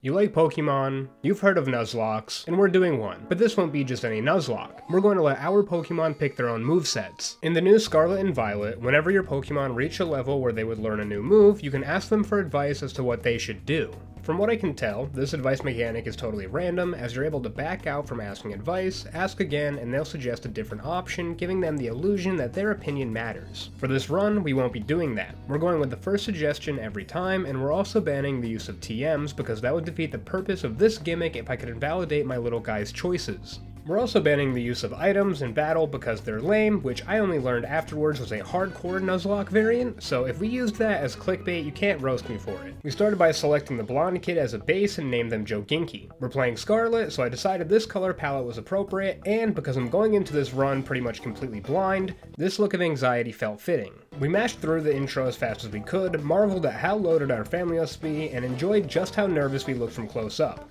You like Pokemon, you've heard of Nuzlockes, and we're doing one. But this won't be just any Nuzlocke. We're going to let our Pokemon pick their own movesets. In the new Scarlet and Violet, whenever your Pokemon reach a level where they would learn a new move, you can ask them for advice as to what they should do. From what I can tell, this advice mechanic is totally random, as you're able to back out from asking advice, ask again, and they'll suggest a different option, giving them the illusion that their opinion matters. For this run, we won't be doing that. We're going with the first suggestion every time, and we're also banning the use of TMs, because that would defeat the purpose of this gimmick if I could invalidate my little guy's choices. We're also banning the use of items in battle because they're lame, which I only learned afterwards was a hardcore Nuzlocke variant, so if we used that as clickbait, you can't roast me for it. We started by selecting the blonde kid as a base and named them Joginky. We're playing Scarlet, so I decided this color palette was appropriate, and because I'm going into this run pretty much completely blind, this look of anxiety felt fitting. We mashed through the intro as fast as we could, marveled at how loaded our family must be, and enjoyed just how nervous we looked from close up.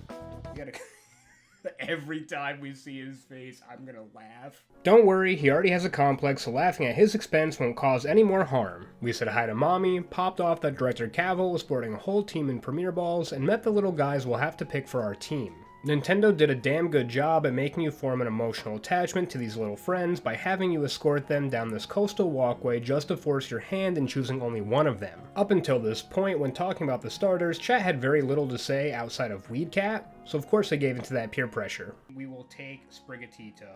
Every time we see his face, I'm gonna laugh. Don't worry, he already has a complex, so laughing at his expense won't cause any more harm. We said hi to Mommy, popped off that Director Cavill was sporting a whole team in Premier Balls, and met the little guys we'll have to pick for our team. Nintendo did a damn good job at making you form an emotional attachment to these little friends by having you escort them down this coastal walkway just to force your hand in choosing only one of them. Up until this point, when talking about the starters, chat had very little to say outside of Weed Cat, so of course they gave into that peer pressure. We will take Sprigatito.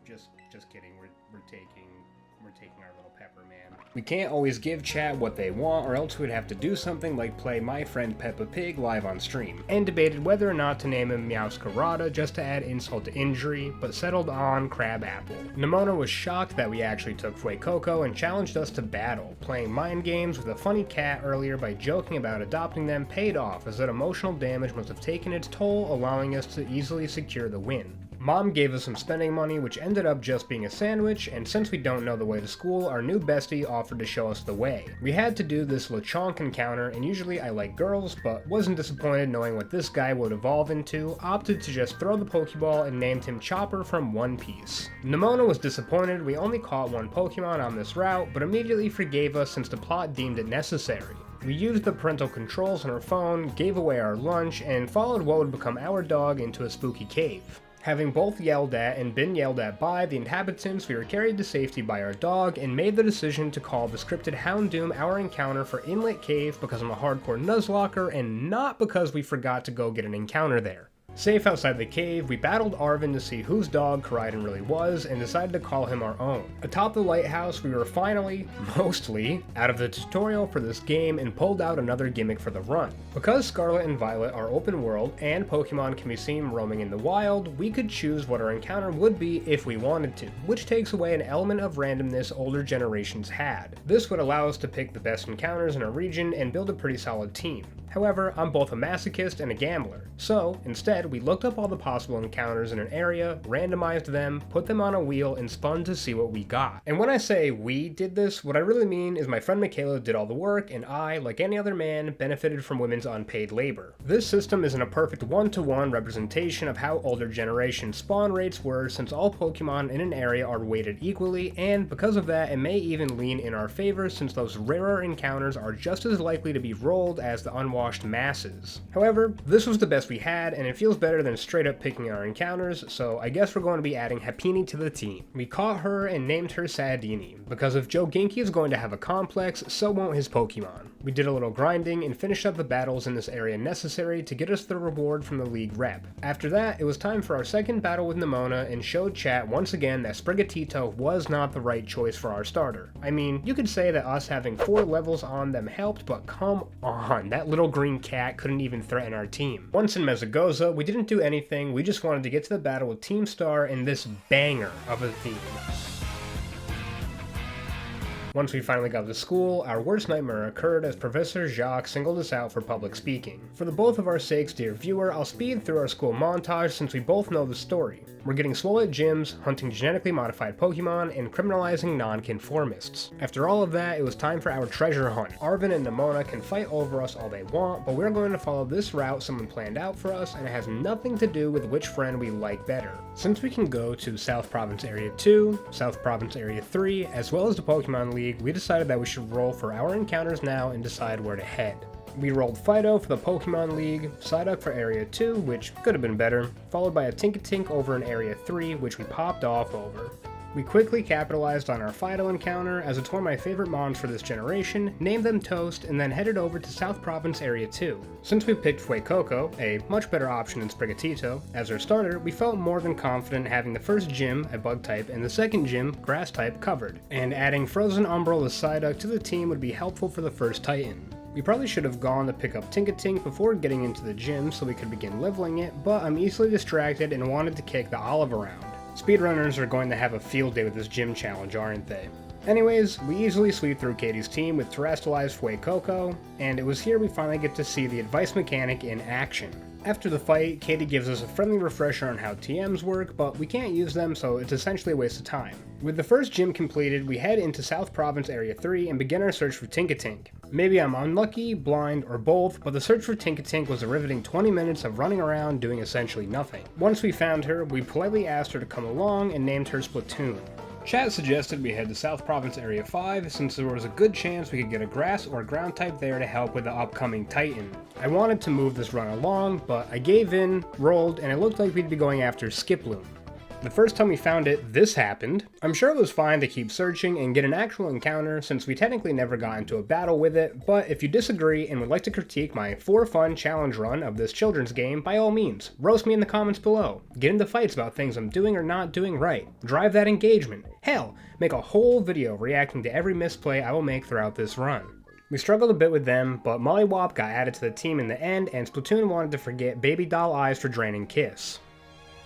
Just kidding, we're taking our little pepper man. We can't always give chat what they want, or else we'd have to do something like play My Friend Peppa Pig live on stream, and debated whether or not to name him Meowscarada just to add insult to injury, but settled on Crabapple. Nimona was shocked that we actually took Fuecoco and challenged us to battle. Playing mind games with a funny cat earlier by joking about adopting them paid off, as that emotional damage must have taken its toll, allowing us to easily secure the win. Mom gave us some spending money, which ended up just being a sandwich, and since we don't know the way to school, our new bestie offered to show us the way. We had to do this Lechonk encounter, and usually I like girls, but wasn't disappointed knowing what this guy would evolve into, opted to just throw the Pokeball and named him Chopper from One Piece. Nimona was disappointed we only caught one Pokemon on this route, but immediately forgave us since the plot deemed it necessary. We used the parental controls on our phone, gave away our lunch, and followed what would become our dog into a spooky cave. Having both yelled at and been yelled at by the inhabitants, we were carried to safety by our dog and made the decision to call the scripted Houndoom our encounter for Inlet Cave because I'm a hardcore Nuzlocker and not because we forgot to go get an encounter there. Safe outside the cave, we battled Arven to see whose dog Koraidon really was and decided to call him our own. Atop the lighthouse, we were finally, mostly, out of the tutorial for this game and pulled out another gimmick for the run. Because Scarlet and Violet are open world and Pokemon can be seen roaming in the wild, we could choose what our encounter would be if we wanted to, which takes away an element of randomness older generations had. This would allow us to pick the best encounters in our region and build a pretty solid team. However, I'm both a masochist and a gambler, so instead we looked up all the possible encounters in an area, randomized them, put them on a wheel, and spun to see what we got. And when I say we did this, what I really mean is my friend Michaela did all the work, and I, like any other man, benefited from women's unpaid labor. This system isn't a perfect one-to-one representation of how older generation spawn rates were, since all Pokemon in an area are weighted equally, and because of that, it may even lean in our favor since those rarer encounters are just as likely to be rolled as the unwashed masses. However, this was the best we had, and it feels better than straight up picking our encounters, so I guess we're going to be adding Happiny to the team. We caught her and named her Sadini, because if Joginky is going to have a complex, so won't his Pokemon. We did a little grinding and finished up the battles in this area necessary to get us the reward from the league rep. After that, it was time for our second battle with Nimona and showed chat once again that Sprigatito was not the right choice for our starter. I mean, you could say that us having 4 levels on them helped, but come on, that little green cat couldn't even threaten our team. Once in Mesagoza, we didn't do anything, we just wanted to get to the battle with Team Star in this banger of a theme. Once we finally got to school, our worst nightmare occurred as Professor Jacques singled us out for public speaking. For the both of our sakes, dear viewer, I'll speed through our school montage since we both know the story. We're getting swole at gyms, hunting genetically modified Pokemon, and criminalizing non-conformists. After all of that, it was time for our treasure hunt. Arven and Nimona can fight over us all they want, but we're going to follow this route someone planned out for us, and it has nothing to do with which friend we like better. Since we can go to South Province Area 2, South Province Area 3, as well as the Pokemon League, we decided that we should roll for our encounters now and decide where to head. We rolled Fido for the Pokemon League, Psyduck for Area 2, which could have been better, followed by a Tinkatink over in Area 3, which we popped off over. We quickly capitalized on our Fido encounter, as it's one of my favorite mons for this generation, named them Toast, and then headed over to South Province Area 2. Since we picked Fuecoco, a much better option than Sprigatito, as our starter, we felt more than confident having the first gym, a bug type, and the second gym, grass type, covered, and adding Frozen Umbral as Psyduck to the team would be helpful for the first Titan. We probably should have gone to pick up Tinkatink before getting into the gym so we could begin leveling it, but I'm easily distracted and wanted to kick the olive around. Speedrunners are going to have a field day with this gym challenge, aren't they? Anyways, we easily sweep through Katie's team with Terrestrialized Fuecoco, and it was here we finally get to see the advice mechanic in action. After the fight, Katie gives us a friendly refresher on how TMs work, but we can't use them, so it's essentially a waste of time. With the first gym completed, we head into South Province Area 3 and begin our search for Tinkatink. Maybe I'm unlucky, blind, or both, but the search for Tinkatink was a riveting 20 minutes of running around doing essentially nothing. Once we found her, we politely asked her to come along and named her Splatoon. Chat suggested we head to South Province Area 5 since there was a good chance we could get a grass or ground type there to help with the upcoming Titan. I wanted to move this run along, but I gave in, rolled, and it looked like we'd be going after Skiploom. The first time we found it, this happened. I'm sure it was fine to keep searching and get an actual encounter since we technically never got into a battle with it, but if you disagree and would like to critique my for fun challenge run of this children's game, by all means, roast me in the comments below. Get into fights about things I'm doing or not doing right. Drive that engagement. Hell, make a whole video reacting to every misplay I will make throughout this run. We struggled a bit with them, but Mollywop got added to the team in the end, and Splatoon wanted to forget Baby Doll Eyes for Draining Kiss.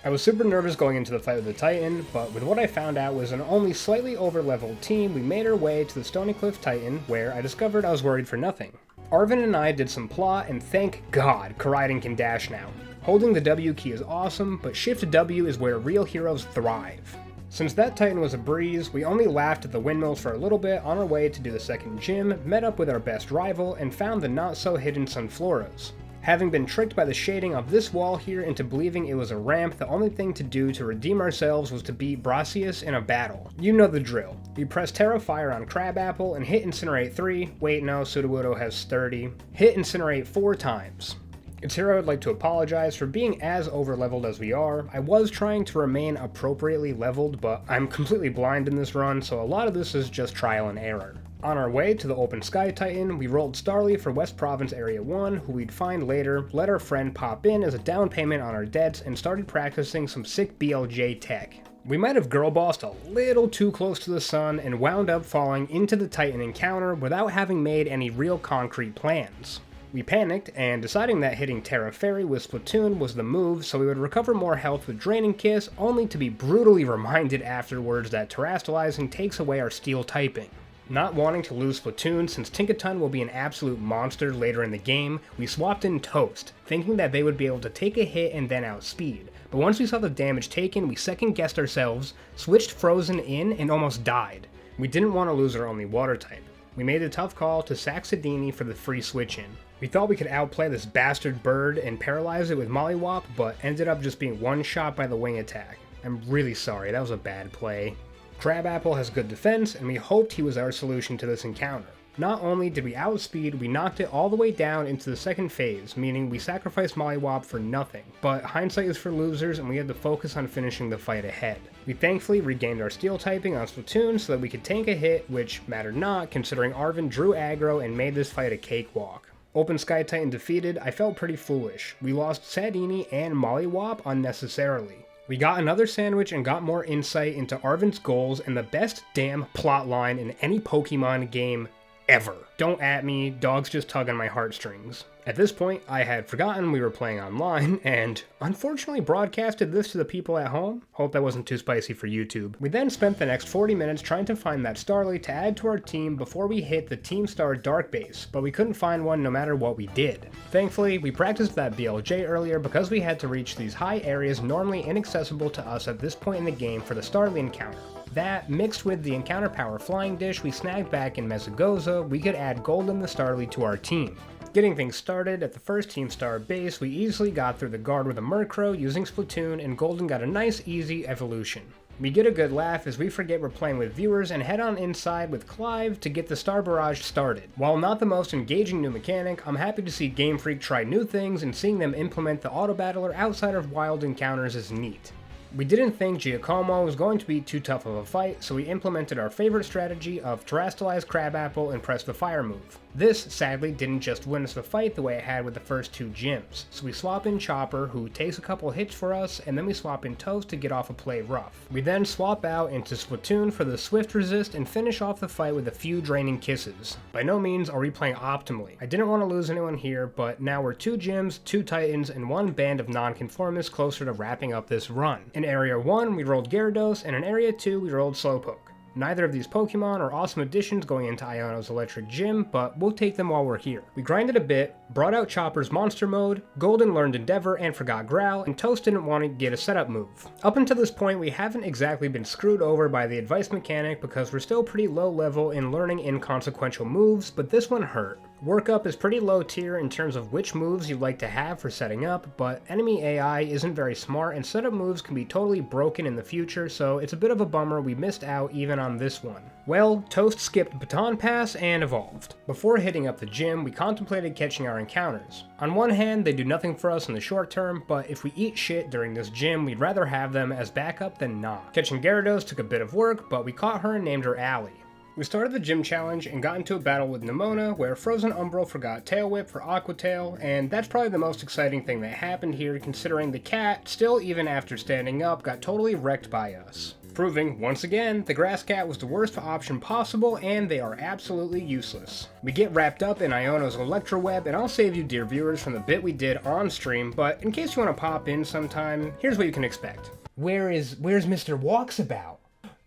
I was super nervous going into the fight with the Titan, but with what I found out was an only slightly over-leveled team, we made our way to the Stony Cliff Titan, where I discovered I was worried for nothing. Arvin and I did some plot, and thank God, Koraidon can dash now. Holding the W key is awesome, but Shift W is where real heroes thrive. Since that Titan was a breeze, we only laughed at the windmills for a little bit on our way to do the second gym, met up with our best rival, and found the not-so-hidden Sunfloras. Having been tricked by the shading of this wall here into believing it was a ramp, the only thing to do to redeem ourselves was to beat Brassius in a battle. You know the drill. We press Terra Fire on Crabapple and hit Incinerate 3, wait no, Sudowoodo has 30, hit Incinerate 4 times. It's here I would like to apologize for being as over-leveled as we are. I was trying to remain appropriately leveled, but I'm completely blind in this run, so a lot of this is just trial and error. On our way to the Open Sky Titan, we rolled Starly for West Province Area 1, who we'd find later, let our friend pop in as a down payment on our debts, and started practicing some sick BLJ tech. We might have girl-bossed a little too close to the sun and wound up falling into the Titan encounter without having made any real concrete plans. We panicked, and deciding that hitting Terra Fairy with Splatoon was the move so we would recover more health with Draining Kiss, only to be brutally reminded afterwards that Terastallizing takes away our steel typing. Not wanting to lose Splatoon since Tinkaton will be an absolute monster later in the game, we swapped in Toast, thinking that they would be able to take a hit and then outspeed. But once we saw the damage taken, we second-guessed ourselves, switched Frozen in, and almost died. We didn't want to lose our only water type. We made the tough call to sack Sidini for the free switch-in. We thought we could outplay this bastard bird and paralyze it with Mollywop, but ended up just being one shot by the wing attack. I'm really sorry, that was a bad play. Crabapple has good defense, and we hoped he was our solution to this encounter. Not only did we outspeed, we knocked it all the way down into the second phase, meaning we sacrificed Mollywop for nothing, but hindsight is for losers and we had to focus on finishing the fight ahead. We thankfully regained our steel typing on Splatoon so that we could tank a hit, which mattered not considering Arvin drew aggro and made this fight a cakewalk. Open Sky Titan defeated, I felt pretty foolish. We lost Sadini and Mollywop unnecessarily. We got another sandwich and got more insight into Arvin's goals and the best damn plotline in any Pokemon game ever. Don't at me, dogs just tug on my heartstrings. At this point, I had forgotten we were playing online, and unfortunately broadcasted this to the people at home. Hope that wasn't too spicy for YouTube. We then spent the next 40 minutes trying to find that Starly to add to our team before we hit the Team Star Dark Base, but we couldn't find one no matter what we did. Thankfully, we practiced that BLJ earlier because we had to reach these high areas normally inaccessible to us at this point in the game for the Starly encounter. That, mixed with the Encounter Power Flying Dish we snagged back in Mesagoza, we could add Golden the Starly to our team. Getting things started, at the first Team Star base, we easily got through the guard with a Murkrow using Splatoon, and Golden got a nice easy evolution. We get a good laugh as we forget we're playing with viewers and head on inside with Clive to get the Star Barrage started. While not the most engaging new mechanic, I'm happy to see Game Freak try new things, and seeing them implement the auto battler outside of wild encounters is neat. We didn't think Giacomo was going to be too tough of a fight, so we implemented our favorite strategy of terrestrialize Crabapple and press the fire move. This, sadly, didn't just win us the fight the way it had with the first two gyms, so we swap in Chopper, who takes a couple hits for us, and then we swap in Toast to get off a play rough. We then swap out into Splatoon for the swift resist and finish off the fight with a few draining kisses. By no means are we playing optimally. I didn't want to lose anyone here, but now we're 2 gyms, 2 Titans, and 1 band of non-conformists closer to wrapping up this run. In Area 1, we rolled Gyarados, and in Area 2, we rolled Slowpoke. Neither of these Pokemon are awesome additions going into Iono's Electric Gym, but we'll take them while we're here. We grinded a bit, brought out Chopper's Monster Mode, Golden learned Endeavor and forgot Growl, and Toast didn't want to get a setup move. Up until this point, we haven't exactly been screwed over by the advice mechanic because we're still pretty low level in learning inconsequential moves, but this one hurt. Workup is pretty low tier in terms of which moves you'd like to have for setting up, but enemy AI isn't very smart and setup moves can be totally broken in the future, so it's a bit of a bummer we missed out even on this one. Well, Toast skipped Baton Pass and evolved. Before hitting up the gym, we contemplated catching our encounters. On one hand, they do nothing for us in the short term, but if we eat shit during this gym, we'd rather have them as backup than not. Catching Gyarados took a bit of work, but we caught her and named her Allie. We started the gym challenge and got into a battle with Nemona where Frozen Umbral forgot Tail Whip for Aqua Tail, and that's probably the most exciting thing that happened here considering the cat, still even after standing up, got totally wrecked by us. Proving, once again, the Grass Cat was the worst option possible and they are absolutely useless. We get wrapped up in Iono's Electro Web, and I'll save you dear viewers from the bit we did on stream, but in case you want to pop in sometime, here's what you can expect. Where's Mr. Walksabout?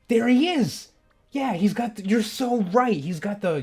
There he is! Yeah, he's got you're so right. He's got the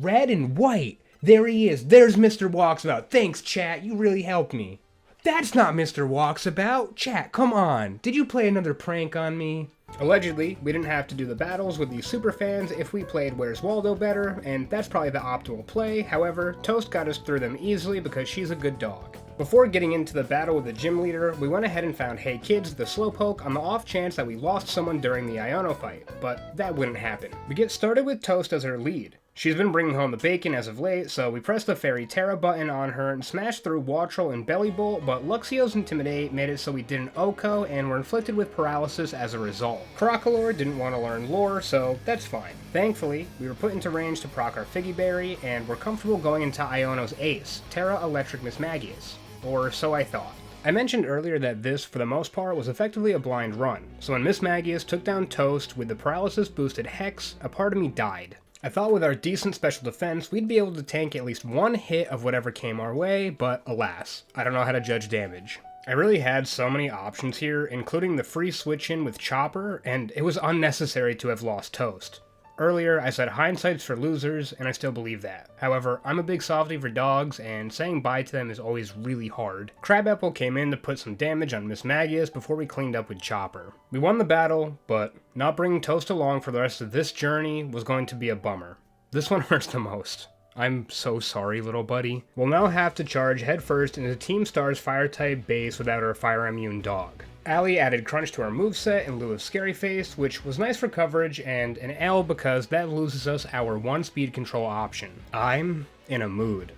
red and white. There he is. There's Mr. Walksabout. Thanks, chat. You really helped me. That's not Mr. Walksabout. Chat, come on. Did you play another prank on me? Allegedly, we didn't have to do the battles with these superfans if we played Where's Waldo better, and that's probably the optimal play. However, Toast got us through them easily because she's a good dog. Before getting into the battle with the gym leader, we went ahead and found Hey Kids, the Slowpoke, on the off chance that we lost someone during the Iono fight, but that wouldn't happen. We get started with Toast as our lead. She's been bringing home the bacon as of late, so we pressed the Fairy Terra button on her and smashed through Wattrel and Bellybolt, but Luxio's Intimidate made it so we didn't OHKO and were inflicted with paralysis as a result. Crocolore didn't want to learn Lore, so that's fine. Thankfully, we were put into range to proc our Figgy Berry, and we're comfortable going into Iono's ace, Terra Electric Mismagius. Or so I thought. I mentioned earlier that this, for the most part, was effectively a blind run, so when Mismagius took down Toast with the paralysis boosted Hex, a part of me died. I thought with our decent special defense, we'd be able to tank at least one hit of whatever came our way, but alas, I don't know how to judge damage. I really had so many options here, including the free switch in with Chopper, and it was unnecessary to have lost Toast. Earlier, I said hindsight's for losers, and I still believe that. However, I'm a big softie for dogs, and saying bye to them is always really hard. Crabapple came in to put some damage on Mismagius before we cleaned up with Chopper. We won the battle, but not bringing Toast along for the rest of this journey was going to be a bummer. This one hurts the most. I'm so sorry, little buddy. We'll now have to charge headfirst into Team Star's Fire-type base without our fire-immune dog. Allie added Crunch to our moveset in lieu of Scary Face, which was nice for coverage, and an L because that loses us our one speed control option. I'm in a mood.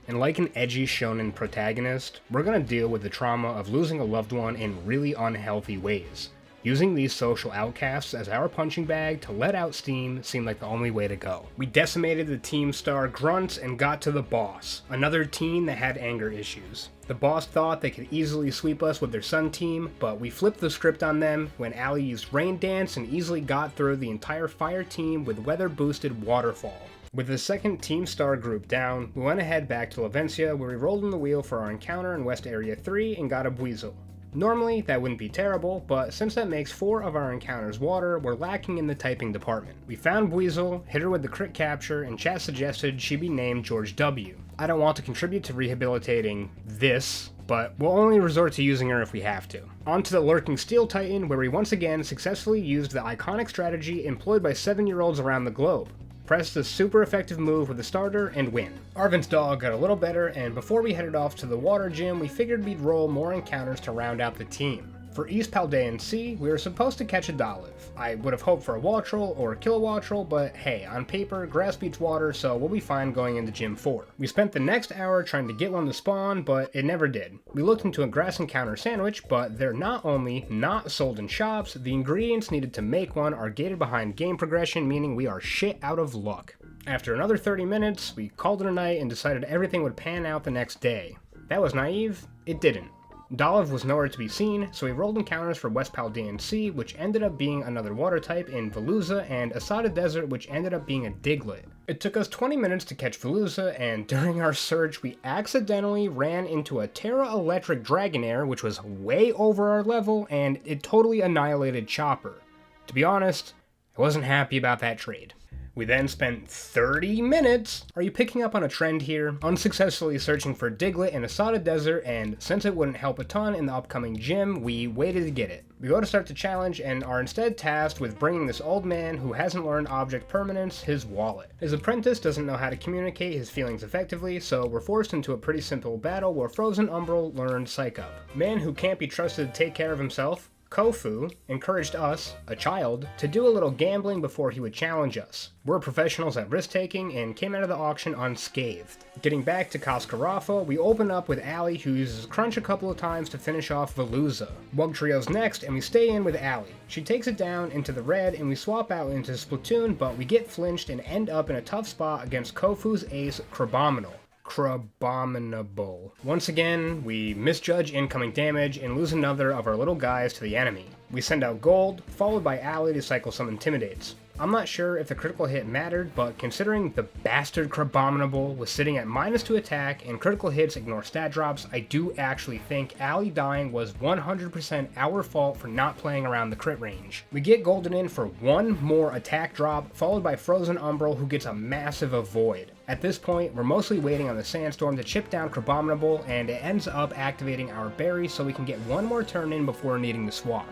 And like an edgy shonen protagonist, we're gonna deal with the trauma of losing a loved one in really unhealthy ways. Using these social outcasts as our punching bag to let out steam seemed like the only way to go. We decimated the Team Star grunts and got to the boss, another teen that had anger issues. The boss thought they could easily sweep us with their Sun team, but we flipped the script on them when Allie used Rain Dance and easily got through the entire fire team with weather-boosted Waterfall. With the second Team Star group down, we went ahead back to Lavencia where we rolled in the wheel for our encounter in West Area 3 and got a Buizel. Normally, that wouldn't be terrible, but since that makes 4 of our encounters water, we're lacking in the typing department. We found Buizel, hit her with the crit capture, and chat suggested she be named George W. I don't want to contribute to rehabilitating this, but we'll only resort to using her if we have to. On to the Lurking Steel Titan, where we once again successfully used the iconic strategy employed by 7-year-olds around the globe. Press the super effective move with the starter and win. Arvin's dog got a little better, and before we headed off to the water gym, we figured we'd roll more encounters to round out the team. For East Paldean Sea, we were supposed to catch a Dolive. I would have hoped for a Wattrel or a Kilowattrel, but hey, on paper, grass beats water, so we'll be fine going into Gym 4. We spent the next hour trying to get one to spawn, but it never did. We looked into a grass encounter sandwich, but they're not only not sold in shops, the ingredients needed to make one are gated behind game progression, meaning we are shit out of luck. After another 30 minutes, we called it a night and decided everything would pan out the next day. That was naive. It didn't. Dolive was nowhere to be seen, so we rolled encounters for West Paldean Sea, which ended up being another water type in Veluza, and Asada Desert, which ended up being a Diglett. It took us 20 minutes to catch Veluza, and during our search, we accidentally ran into a Terra Electric Dragonair, which was way over our level, and it totally annihilated Chopper. To be honest, I wasn't happy about that trade. We then spent 30 minutes, are you picking up on a trend here, unsuccessfully searching for Diglett in Asada Desert, and since it wouldn't help a ton in the upcoming gym, we waited to get it. We go to start the challenge and are instead tasked with bringing this old man who hasn't learned object permanence his wallet. His apprentice doesn't know how to communicate his feelings effectively, so we're forced into a pretty simple battle where Frozen Umbral learned Psych Up. Man who can't be trusted to take care of himself, Kofu, encouraged us, a child, to do a little gambling before he would challenge us. We're professionals at risk-taking and came out of the auction unscathed. Getting back to Cascarafa, we open up with Allie, who uses Crunch a couple of times to finish off Veluza. Wugtrio's next, and we stay in with Allie. She takes it down into the red, and we swap out into Splatoon, but we get flinched and end up in a tough spot against Kofu's ace, Crabominal. Crabominable. Once again, we misjudge incoming damage and lose another of our little guys to the enemy. We send out Gold, followed by Allie to cycle some Intimidates. I'm not sure if the critical hit mattered, but considering the bastard Crabominable was sitting at -2 attack and critical hits ignore stat drops, I do actually think Allie dying was 100% our fault for not playing around the crit range. We get Golden in for one more attack drop, followed by Frozen Umbral, who gets a massive avoid. At this point, we're mostly waiting on the Sandstorm to chip down Crabominable, and it ends up activating our berry so we can get one more turn in before needing to swap.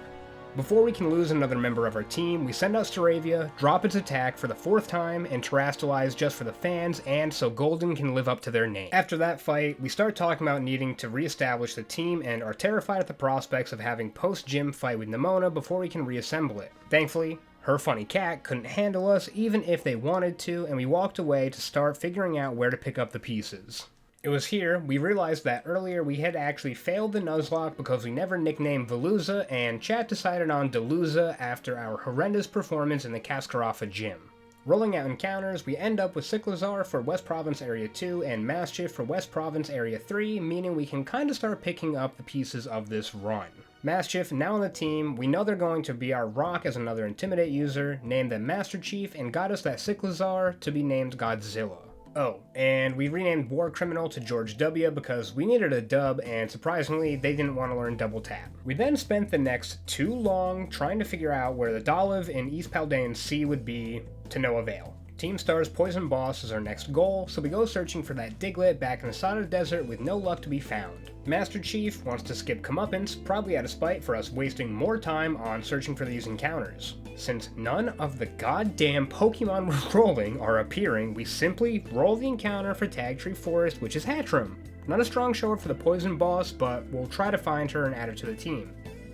Before we can lose another member of our team, we send out Staravia, drop its attack for the 4th time, and Terrastalize just for the fans and so Golden can live up to their name. After that fight, we start talking about needing to re-establish the team and are terrified at the prospects of having post-gym fight with Nemona before we can reassemble it. Thankfully, her funny cat couldn't handle us even if they wanted to, and we walked away to start figuring out where to pick up the pieces. It was here we realized that earlier we had actually failed the Nuzlocke because we never nicknamed Veluza, and chat decided on Deluza after our horrendous performance in the Cascarafa gym. Rolling out encounters, we end up with Cyclizar for West Province Area 2 and Mastiff for West Province Area 3, meaning we can kinda start picking up the pieces of this run. Mastiff, now on the team, we know they're going to be our rock as another Intimidate user, named them Master Chief, and got us that Cyclizar to be named Godzilla. Oh, and we renamed War Criminal to George W because we needed a dub, and surprisingly, they didn't want to learn double tap. We then spent the next too long trying to figure out where the Dolive in East Paldean Sea would be, to no avail. Team Star's Poison Boss is our next goal, so we go searching for that Diglett back in the Asada Desert with no luck to be found. Master Chief wants to skip comeuppance, probably out of spite for us wasting more time on searching for these encounters. Since none of the goddamn Pokemon we're rolling are appearing, we simply roll the encounter for Tagtree Forest, which is Hatchram. Not a strong show for the Poison Boss, but we'll try to find her and add her to the team.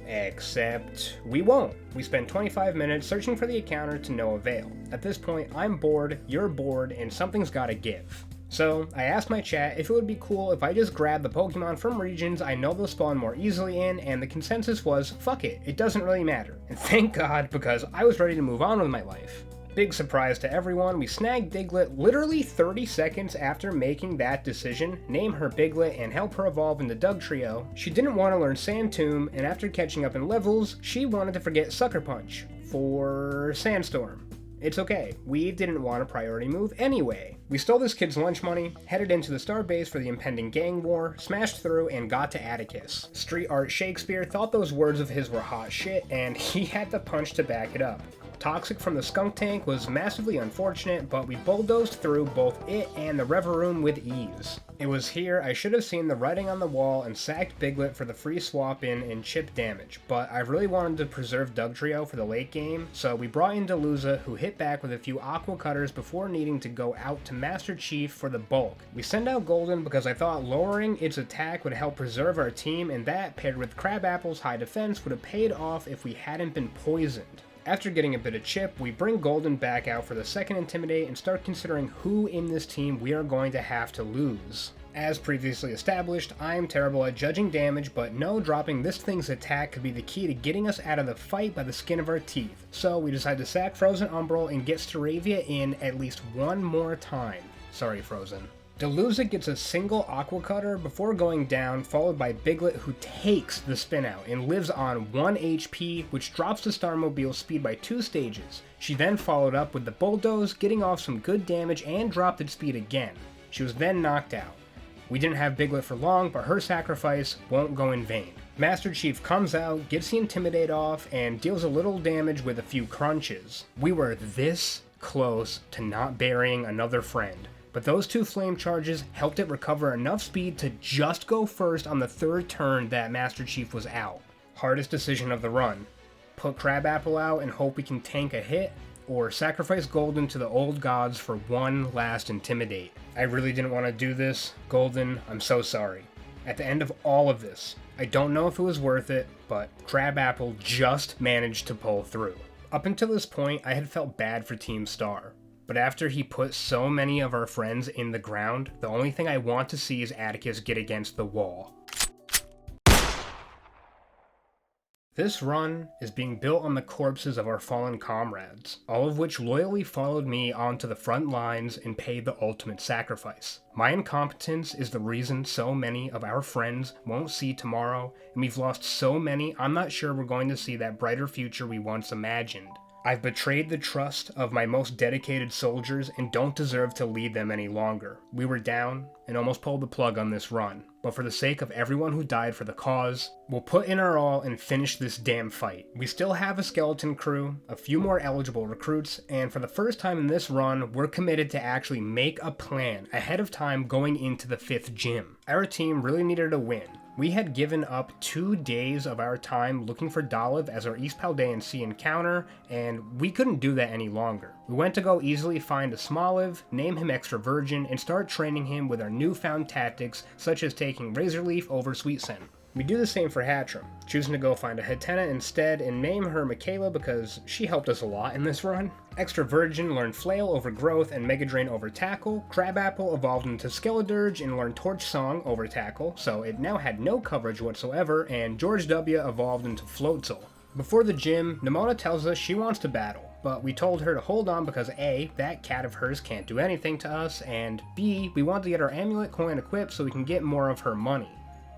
Except we won't. We spend 25 minutes searching for the encounter to no avail. At this point, I'm bored, you're bored, and something's gotta give. So, I asked my chat if it would be cool if I just grabbed the Pokemon from regions I know they'll spawn more easily in, and the consensus was, fuck it, it doesn't really matter. And thank God, because I was ready to move on with my life. Big surprise to everyone, we snagged Diglett literally 30 seconds after making that decision, name her Biglet and help her evolve into Dugtrio. She didn't want to learn Sand Tomb, and after catching up in levels, she wanted to forget Sucker Punch for Sandstorm. It's okay, we didn't want a priority move anyway. We stole this kid's lunch money, headed into the star base for the impending gang war, smashed through, and got to Atticus. Street Art Shakespeare thought those words of his were hot shit, and he had the punch to back it up. Toxic from the Skunk Tank was massively unfortunate, but we bulldozed through both it and the Reveroom with ease. It was here I should have seen the writing on the wall and sacked Biglet for the free swap in and chip damage, but I really wanted to preserve Dugtrio for the late game, so we brought in Deluza, who hit back with a few Aqua Cutters before needing to go out to Master Chief for the bulk. We send out Golden because I thought lowering its attack would help preserve our team, and that, paired with Crabapple's high defense, would have paid off if we hadn't been poisoned. After getting a bit of chip, we bring Golden back out for the second Intimidate and start considering who in this team we are going to have to lose. As previously established, I am terrible at judging damage, but no, dropping this thing's attack could be the key to getting us out of the fight by the skin of our teeth. So we decide to sack Frozen Umbral and get Staravia in at least one more time. Sorry, Frozen. Deluza gets a single Aqua Cutter before going down, followed by Biglet, who takes the spin out and lives on 1 HP, which drops the Starmobile's speed by 2 stages. She then followed up with the Bulldoze, getting off some good damage and dropped its speed again. She was then knocked out. We didn't have Biglet for long, but her sacrifice won't go in vain. Master Chief comes out, gets the Intimidate off, and deals a little damage with a few crunches. We were this close to not burying another friend, but those 2 flame charges helped it recover enough speed to just go first on the 3rd turn that Master Chief was out. Hardest decision of the run. Put Crabapple out and hope we can tank a hit, or sacrifice Golden to the old gods for one last Intimidate. I really didn't want to do this. Golden, I'm so sorry. At the end of all of this, I don't know if it was worth it, but Crabapple just managed to pull through. Up until this point, I had felt bad for Team Star. But after he put so many of our friends in the ground, the only thing I want to see is Atticus get against the wall. This run is being built on the corpses of our fallen comrades, all of which loyally followed me onto the front lines and paid the ultimate sacrifice. My incompetence is the reason so many of our friends won't see tomorrow, and we've lost so many I'm not sure we're going to see that brighter future we once imagined. I've betrayed the trust of my most dedicated soldiers and don't deserve to lead them any longer. We were down and almost pulled the plug on this run, but for the sake of everyone who died for the cause, we'll put in our all and finish this damn fight. We still have a skeleton crew, a few more eligible recruits, and for the first time in this run, we're committed to actually make a plan ahead of time going into the 5th gym. Our team really needed a win. We had given up 2 days of our time looking for Dolive as our East Paldean Sea encounter, and we couldn't do that any longer. We went to go easily find a Smoliv, name him Extra Virgin, and start training him with our newfound tactics, such as taking Razor Leaf over Sweet Scent. We do the same for Hatcham, choosing to go find a Hatena instead and name her Michaela because she helped us a lot in this run. Extra Virgin learned Flail over Growth and Mega Drain over Tackle. Crabapple evolved into Skeledirge and learned Torch Song over Tackle, so it now had no coverage whatsoever, and George W. evolved into Floatzel. Before the gym, Nimona tells us she wants to battle, but we told her to hold on because A, that cat of hers can't do anything to us, and B, we want to get our amulet coin equipped so we can get more of her money.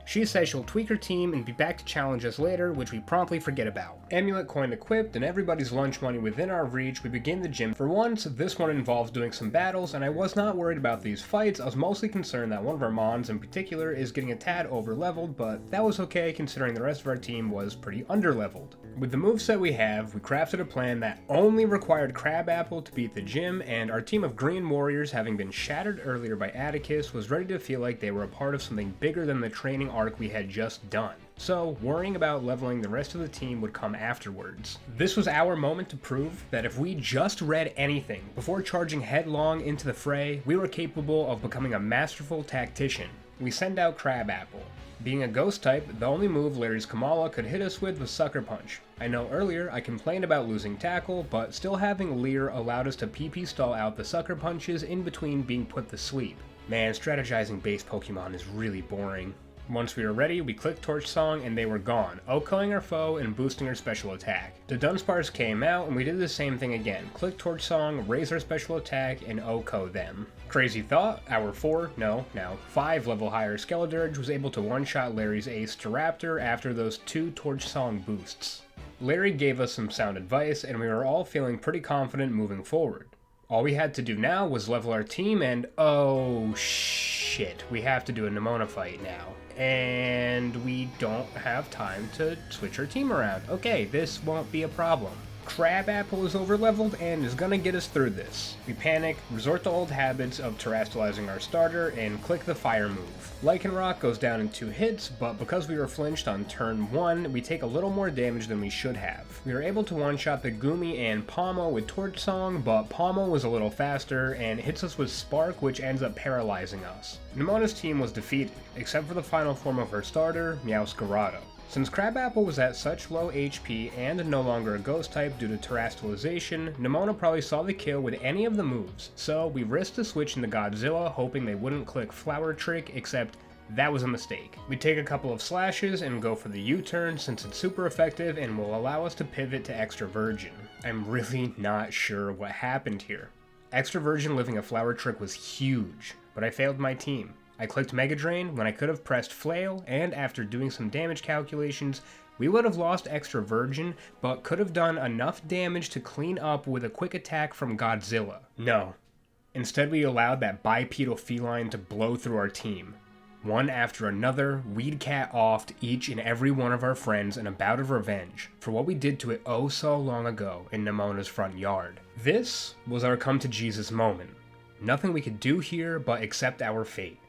She says she'll tweak her team and be back to challenge us later, which we promptly forget about. Amulet coin equipped and everybody's lunch money within our reach, we begin the gym. For once, this one involves doing some battles, and I was not worried about these fights. I was mostly concerned that one of our Mons in particular is getting a tad over-leveled, but that was okay considering the rest of our team was pretty under-leveled. With the moveset we have, we crafted a plan that only required Crabapple to beat the gym, and our team of green warriors, having been shattered earlier by Atticus, was ready to feel like they were a part of something bigger than the training arc we had just done. So, worrying about leveling the rest of the team would come afterwards. This was our moment to prove that if we just read anything before charging headlong into the fray, we were capable of becoming a masterful tactician. We send out Crabapple. Being a ghost type, the only move Larry's Kamala could hit us with was Sucker Punch. I know earlier I complained about losing Tackle, but still having Leer allowed us to PP stall out the Sucker Punches in between being put to sleep. Man, strategizing base Pokemon is really boring. Once we were ready, we clicked Torch Song and they were gone, OHKOing our foe and boosting our special attack. The Dunsparce came out and we did the same thing again. Click Torch Song, raise our special attack, and OHKO them. Crazy thought, our 5 level higher Skeledirge was able to one-shot Larry's ace Staraptor after those 2 Torch Song boosts. Larry gave us some sound advice and we were all feeling pretty confident moving forward. All we had to do now was level our team and oh shit, we have to do a Nimona fight now. And we don't have time to switch our team around. Okay, this won't be a problem. Crabapple is overleveled and is gonna get us through this. We panic, resort to old habits of terastallizing our starter, and click the fire move. Lycanroc goes down in 2 hits, but because we were flinched on turn 1, we take a little more damage than we should have. We were able to one-shot the Goomy and Pomo with Torch Song, but Pomo was a little faster and hits us with Spark, which ends up paralyzing us. Nemona's team was defeated, except for the final form of her starter, Meowscarada. Since Crabapple was at such low HP and no longer a ghost type due to terastallization, Nemona probably saw the kill with any of the moves, so we risked a switch into Godzilla hoping they wouldn't click Flower Trick, except that was a mistake. We take a couple of slashes and go for the U-turn since it's super effective and will allow us to pivot to Extra Virgin. I'm really not sure what happened here. Extra Virgin living a Flower Trick was huge, but I failed my team. I clicked Mega Drain when I could have pressed Flail, and after doing some damage calculations, we would have lost Extra Virgin, but could have done enough damage to clean up with a quick attack from Godzilla. No. Instead, we allowed that bipedal feline to blow through our team. One after another, Weedcat offed each and every one of our friends in a bout of revenge for what we did to it oh so long ago in Nemona's front yard. This was our come to Jesus moment. Nothing we could do here but accept our fate.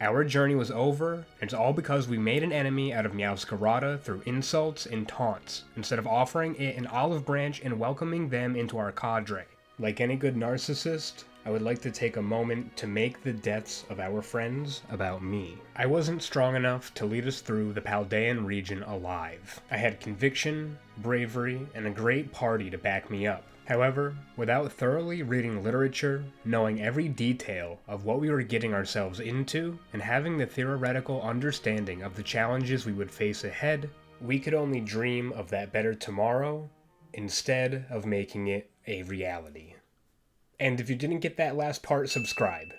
Our journey was over, and it's all because we made an enemy out of Meowscarada through insults and taunts, instead of offering it an olive branch and welcoming them into our cadre. Like any good narcissist, I would like to take a moment to make the deaths of our friends about me. I wasn't strong enough to lead us through the Paldean region alive. I had conviction, bravery, and a great party to back me up. However, without thoroughly reading literature, knowing every detail of what we were getting ourselves into, and having the theoretical understanding of the challenges we would face ahead, we could only dream of that better tomorrow instead of making it a reality. And if you didn't get that last part, subscribe.